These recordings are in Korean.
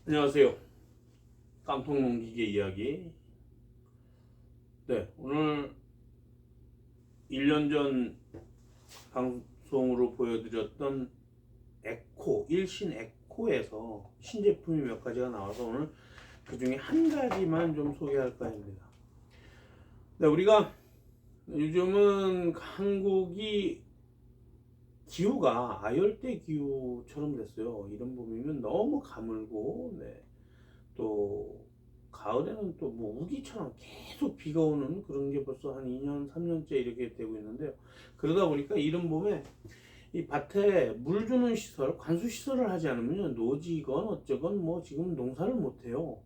안녕하세요. 깡통 농기계 이야기. 네, 오늘 1년 전 방송으로 보여드렸던 에코, 일신 에코에서 신제품이 몇 가지가 나와서 오늘 그 중에 한 가지만 좀 소개할까 합니다. 네, 우리가 요즘은 한국이 기후가 아열대 기후처럼 됐어요. 이런 봄이면 너무 가물고, 네. 또 가을에는 또 뭐 우기처럼 계속 비가 오는 그런 게 벌써 한 2년, 3년째 이렇게 되고 있는데요. 그러다 보니까 이른 봄에 이 밭에 물 주는 시설, 관수 시설을 하지 않으면 노지건 어쩌건 뭐 지금 농사를 못 해요.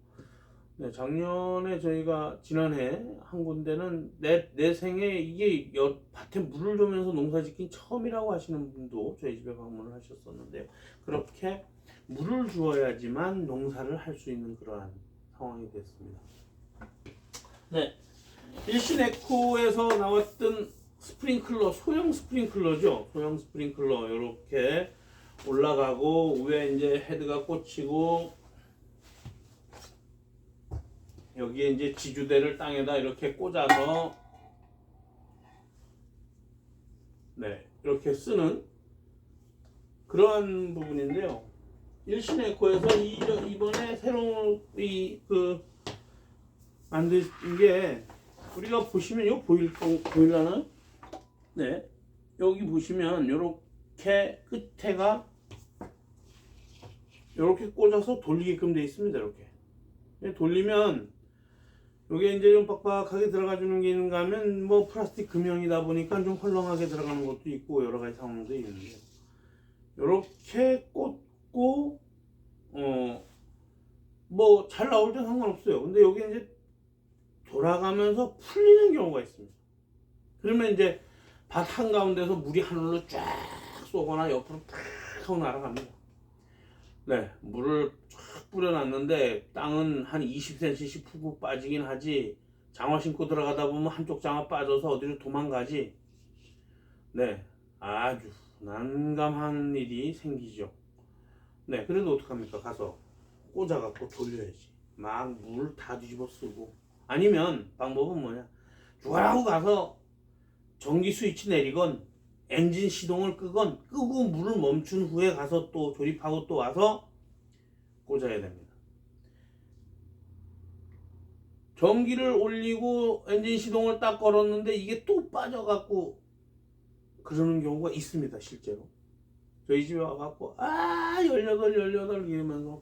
네, 작년에 저희가 지난해 한 군데는 내 생에 이게 밭에 물을 주면서 농사 짓긴 처음이라고 하시는 분도 저희 집에 방문을 하셨었는데요. 그렇게 물을 주어야지만 농사를 할 수 있는 그러한 상황이 됐습니다. 네, 일신 에코에서 나왔던 스프링클러, 소형 스프링클러죠. 소형 스프링클러 이렇게 올라가고 위에 이제 헤드가 꽂히고 여기에 이제 지주대를 땅에다 이렇게 꽂아서 네, 이렇게 쓰는 그러한 부분인데요. 일신 에코에서 이번에 새로운 만든 게 우리가 보시면 이거 보일라나? 네, 여기 보시면 이렇게 끝에가 이렇게 꽂아서 돌리게끔 되어 있습니다. 이렇게 돌리면 이게 이제 좀 빡빡하게 들어가 주는 게 있는가 하면 뭐 플라스틱 금형이다 보니까 좀 헐렁하게 들어가는 것도 있고 여러 가지 상황도 있는데 이렇게 꽂고 뭐 잘 나올 때 상관없어요. 근데 여기 이제 돌아가면서 풀리는 경우가 있습니다. 그러면 이제 밭 한가운데서 물이 하늘로 쫙 쏘거나 옆으로 팍 하고 날아갑니다. 네, 물을 쫙 뿌려놨는데 땅은 한 20cm씩 푹푹 빠지긴 하지 장화 신고 들어가다 보면 한쪽 장화 빠져서 어디로 도망가지. 네, 아주 난감한 일이 생기죠. 네, 그래도 어떡합니까? 가서 꽂아갖고 돌려야지. 막 물 다 뒤집어 쓰고 아니면 방법은 뭐냐, 주가라고 가서 전기 스위치 내리건 엔진 시동을 끄고 물을 멈춘 후에 가서 또 조립하고 또 와서 꽂아야 됩니다. 전기를 올리고 엔진 시동을 딱 걸었는데 이게 또 빠져갖고 그러는 경우가 있습니다. 실제로 저희 집에 와갖고 18 이러면서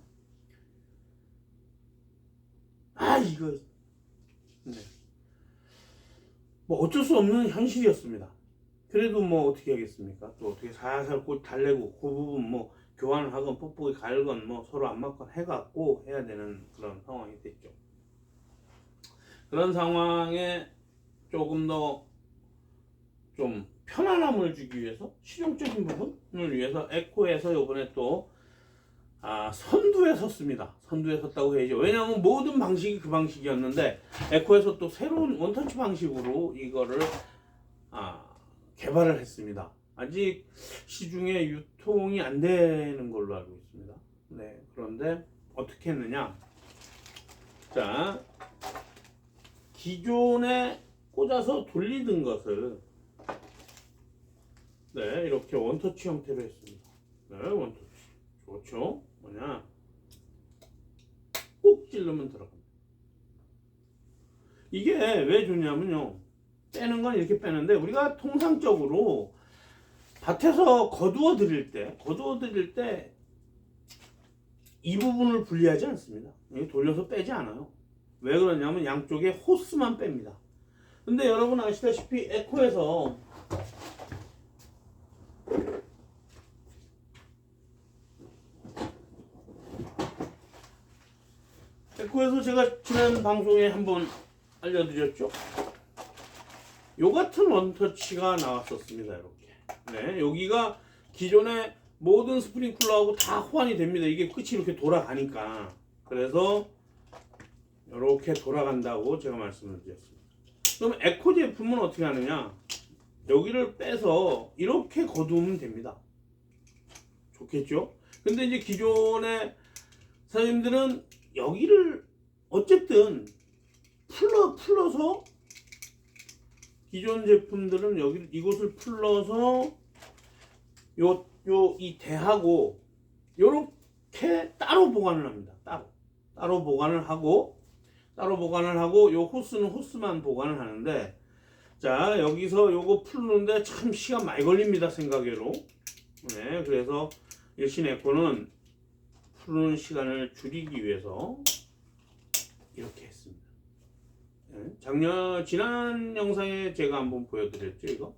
이거 네. 뭐 어쩔 수 없는 현실이었습니다. 그래도 뭐 어떻게 하겠습니까? 또 어떻게 살살 꼭 달래고 그 부분 뭐 교환을 하건 뽁뽁이 갈건 뭐 서로 안 맞건 해갖고 해야 되는 그런 상황이 됐죠. 그런 상황에 조금 더 좀 편안함을 주기 위해서 실용적인 부분을 위해서 에코에서 이번에 또 선두에 섰습니다. 선두에 섰다고 해야죠. 왜냐하면 모든 방식이 그 방식이었는데 에코에서 또 새로운 원터치 방식으로 이거를 개발을 했습니다. 아직 시중에 유통이 안 되는 걸로 알고 있습니다. 네, 그런데 어떻게 했느냐? 자, 기존에 꽂아서 돌리던 것을 네, 이렇게 원터치 형태로 했습니다. 네, 원터치. 좋죠? 뭐냐? 꼭 찌르면 들어갑니다. 이게 왜 좋냐면요. 빼는 건 이렇게 빼는데 우리가 통상적으로 밭에서 거두어 드릴 때 이 부분을 분리하지 않습니다. 돌려서 빼지 않아요. 왜 그러냐면 양쪽에 호스만 뺍니다. 근데 여러분 아시다시피 에코에서 제가 지난 방송에 한번 알려드렸죠. 요 같은 원터치가 나왔었습니다. 이렇게. 네, 여기가 기존에 모든 스프링클러하고 다 호환이 됩니다. 이게 끝이 이렇게 돌아가니까. 그래서 이렇게 돌아간다고 제가 말씀을 드렸습니다. 그럼 에코 제품은 어떻게 하느냐? 여기를 빼서 이렇게 거두면 됩니다. 좋겠죠? 근데 이제 기존에 사장님들은 여기를 어쨌든 풀어서 기존 제품들은 여기 이곳을 풀러서 이 대하고 요렇게 따로 보관을 합니다. 따로 보관을 하고 요 호스는 호스만 보관을 하는데, 자 여기서 요거 풀는데 참 시간 많이 걸립니다, 생각외로. 네, 그래서 일신 에코는 푸는 시간을 줄이기 위해서 이렇게 했습니다. 네, 지난 영상에 제가 한번 보여드렸죠, 이거.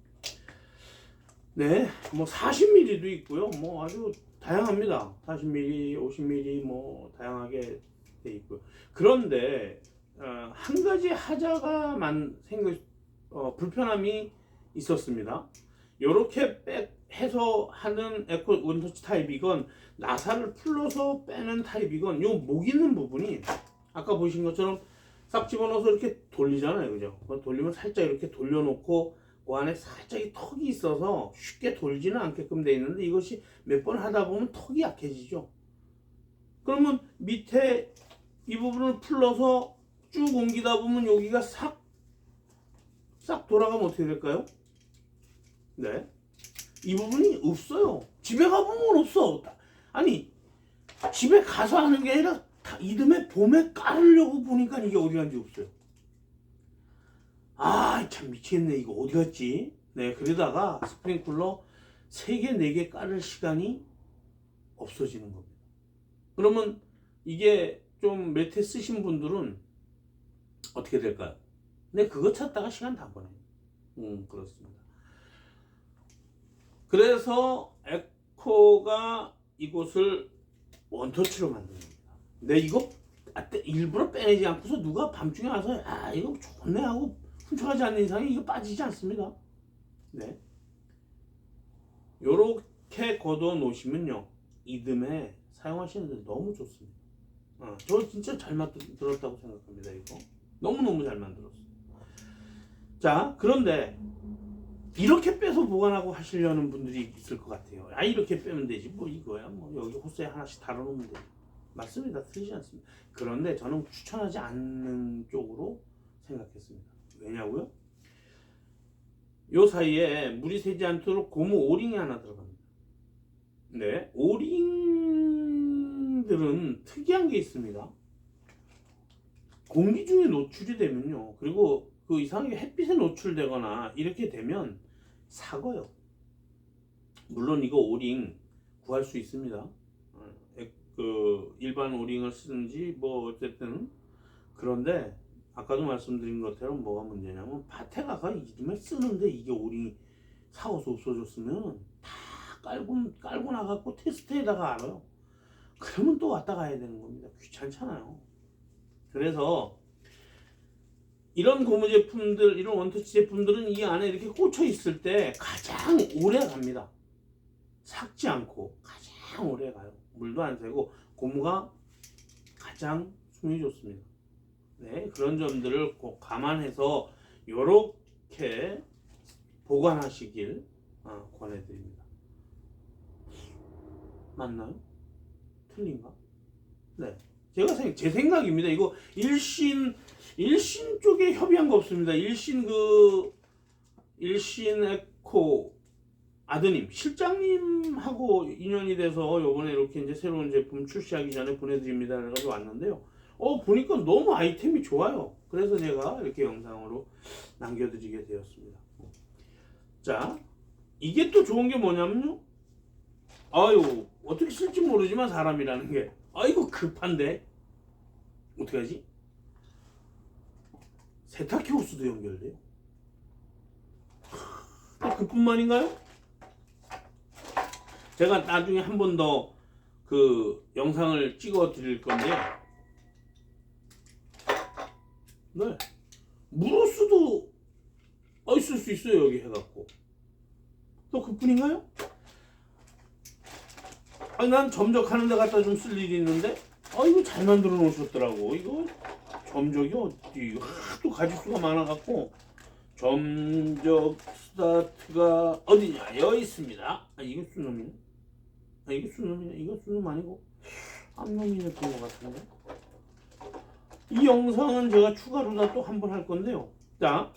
네, 뭐 40mm도 있고요. 뭐 아주 다양합니다. 40mm, 50mm 뭐 다양하게 돼 있고요. 그런데 한 가지 하자가 불편함이 있었습니다. 요렇게 해서 하는 에코 원터치 타입이건 나사를 풀러서 빼는 타입이건 요 목 있는 부분이 아까 보신 것처럼 싹 집어넣어서 이렇게 돌리잖아요, 그죠? 돌리면 살짝 이렇게 돌려놓고 그 안에 살짝 턱이 있어서 쉽게 돌지는 않게끔 되어 있는데, 이것이 몇 번 하다 보면 턱이 약해지죠. 그러면 밑에 이 부분을 풀러서 쭉 옮기다 보면 여기가 싹 돌아가면 어떻게 될까요? 네, 이 부분이 없어요. 집에 가보면 없어. 아니, 집에 가서 하는 게 아니라 이듬해 봄에 깔으려고 보니까 이게 어디 간지 없어요. 아, 참 미치겠네. 이거 어디 갔지? 네, 그러다가 스프링클러 3개, 4개 깔을 시간이 없어지는 겁니다. 그러면 이게 좀 몇 해 쓰신 분들은 어떻게 될까요? 네, 그거 찾다가 시간 다 보내요. 그렇습니다. 그래서 에코가 이곳을 원터치로 만든 겁니다. 근데 이거 일부러 빼내지 않고서 누가 밤중에 와서 이거 좋네 하고 훔쳐가지 않는 이상에 이거 빠지지 않습니다. 네, 요렇게 걷어 놓으시면요, 이듬해 사용하시는데 너무 좋습니다. 저 진짜 잘 만들었다고 생각합니다. 이거 너무너무 잘 만들었어요. 자, 그런데 이렇게 빼서 보관하고 하시려는 분들이 있을 것 같아요. 이렇게 빼면 되지 뭐, 이거야 뭐, 여기 호스에 하나씩 달아놓으면 되지. 맞습니다. 틀리지 않습니다. 그런데 저는 추천하지 않는 쪽으로 생각했습니다. 왜냐고요? 요 사이에 물이 새지 않도록 고무 오링이 하나 들어갑니다. 네, 오링들은 특이한 게 있습니다. 공기 중에 노출이 되면요, 그리고 그 이상하게 햇빛에 노출되거나 이렇게 되면 사고요. 물론 이거 오링 구할 수 있습니다. 그 일반 오링을 쓰든지 뭐 어쨌든. 그런데 아까도 말씀드린 것처럼 뭐가 문제냐면, 밭에 가서 이름을 쓰는데 이게 오링이 사고서 없어졌으면 다 깔고 나가고 테스트에다가 알아요. 그러면 또 왔다 가야 되는 겁니다. 귀찮잖아요. 그래서 이런 고무 제품들, 이런 원터치 제품들은 이 안에 이렇게 꽂혀 있을 때 가장 오래 갑니다. 삭지 않고 가장 오래 가요. 물도 안 새고 고무가 가장 숨이 좋습니다. 네, 그런 점들을 꼭 감안해서 이렇게 보관하시길 권해드립니다. 맞나요? 틀린가? 네, 제 생각입니다. 이거 일신 쪽에 협의한 거 없습니다. 일신 에코 아드님, 실장님하고 인연이 돼서 요번에 이렇게 이제 새로운 제품 출시하기 전에 보내드립니다. 그래서 왔는데요. 보니까 너무 아이템이 좋아요. 그래서 제가 이렇게 영상으로 남겨드리게 되었습니다. 자, 이게 또 좋은 게 뭐냐면요. 어떻게 쓸지 모르지만 사람이라는 게, 이거 급한데 어떻게 하지? 세탁기 호스도 연결돼요. 그뿐만인가요? 제가 나중에 한 번 더 그 영상을 찍어 드릴 건데요. 네, 무로스도 쓸 수 있어요. 여기 해갖고. 또 그뿐인가요? 난 점적하는 데 갖다 좀 쓸 일이 있는데, 이거 잘 만들어 놓으셨더라고. 이거 점적이 어디 하도 가짓수가 많아갖고, 점적 스타트가 어디냐? 여기 있습니다. 이거 수놈이네. 이거 수놈이네. 이거 수놈 아니고, 암놈이 느낀 것 같은데. 이 영상은 제가 추가로 또 한 번 할 건데요. 자,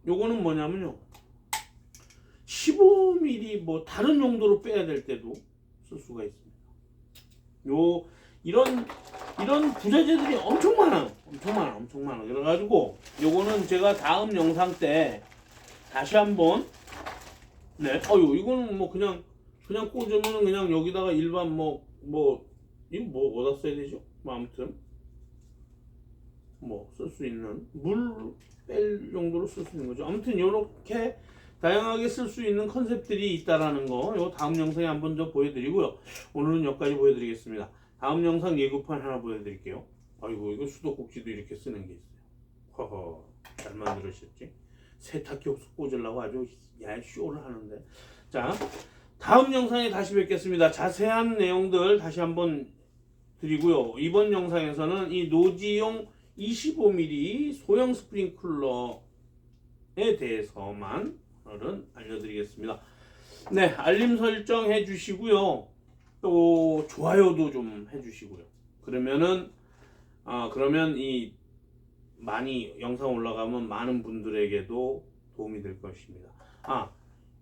요거는 뭐냐면요. 15mm 뭐 다른 용도로 빼야 될 때도 쓸 수가 있습니다. 이런 부자재들이 엄청 많아요. 엄청 많아. 그래가지고 요거는 제가 다음 영상 때 다시 한번 이거는 뭐 그냥 꽂으면은 그냥 여기다가 일반 이거 뭐 어디다 써야 되죠? 뭐 아무튼 뭐 쓸 수 있는 물 뺄 용도로 쓸 수 있는 거죠. 아무튼 요렇게 다양하게 쓸 수 있는 컨셉들이 있다라는 거, 요 다음 영상에 한번 더 보여드리고요. 오늘은 여기까지 보여드리겠습니다. 다음 영상 예고편 하나 보여드릴게요. 아이고, 이거 수도꼭지도 이렇게 쓰는 게 있어요. 허허, 잘 만들으셨지? 세탁기 옥수 꽂으려고 아주 쇼를 하는데. 자, 다음 영상에 다시 뵙겠습니다. 자세한 내용들 다시 한번 드리고요. 이번 영상에서는 이 노지용 25mm 소형 스프링클러에 대해서만 오늘은 알려드리겠습니다. 네, 알림 설정 해주시고요. 또 좋아요도 좀 해주시고요. 그러면 이 많이 영상 올라가면 많은 분들에게도 도움이 될 것입니다.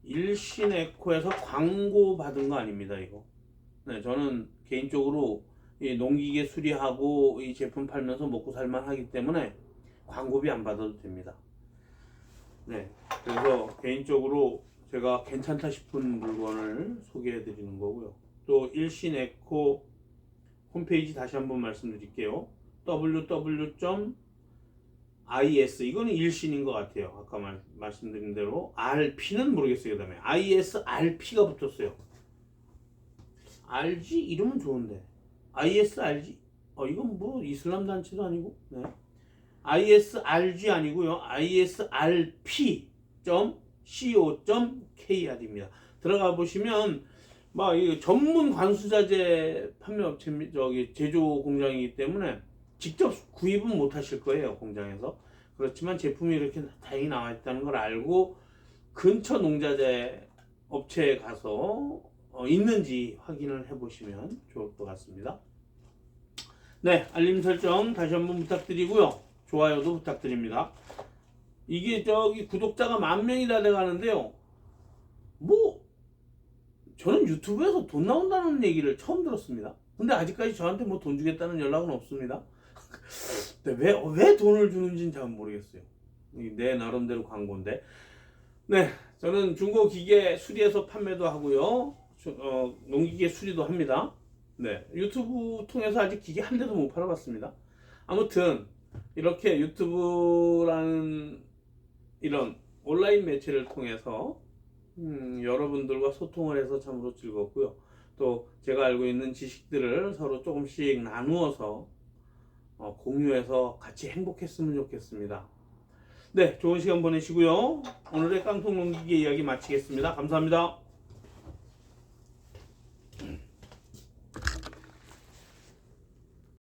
일신 에코에서 광고 받은 거 아닙니다, 이거. 네, 저는 개인적으로 이 농기계 수리하고 이 제품 팔면서 먹고 살만 하기 때문에 광고비 안 받아도 됩니다. 네, 그래서 개인적으로 제가 괜찮다 싶은 물건을 소개해 드리는 거고요. 또 일신 에코 홈페이지 다시 한번 말씀드릴게요. www.is 이거는 일신인 것 같아요. 아까 말씀드린 대로 RP는 모르겠어요. 그 다음에 ISRP가 붙었어요. RG 이름은 좋은데 ISRG 이건 뭐 이슬람 단체도 아니고 ISRG 아니고요. ISRP.co.kr입니다. 들어가 보시면 이 전문 관수자재 판매업체 제조 공장이기 때문에 직접 구입은 못 하실 거예요, 공장에서. 그렇지만 제품이 이렇게 다행히 나와 있다는 걸 알고 근처 농자재 업체에 가서 있는지 확인을 해 보시면 좋을 것 같습니다. 네, 알림 설정 다시 한번 부탁드리고요. 좋아요도 부탁드립니다. 이게 구독자가 10,000명이 다 돼가는데요. 저는 유튜브에서 돈 나온다는 얘기를 처음 들었습니다. 근데 아직까지 저한테 돈 주겠다는 연락은 없습니다. 근데 왜 돈을 주는지는 잘 모르겠어요. 내 나름대로 광고인데. 네, 저는 중고 기계 수리해서 판매도 하고요. 농기계 수리도 합니다. 네, 유튜브 통해서 아직 기계 한 대도 못 팔아봤습니다. 아무튼 이렇게 유튜브라는 이런 온라인 매체를 통해서 여러분들과 소통을 해서 참으로 즐겁고요. 또 제가 알고 있는 지식들을 서로 조금씩 나누어서 공유해서 같이 행복했으면 좋겠습니다. 네, 좋은 시간 보내시고요. 오늘의 깡통 농기계 이야기 마치겠습니다. 감사합니다.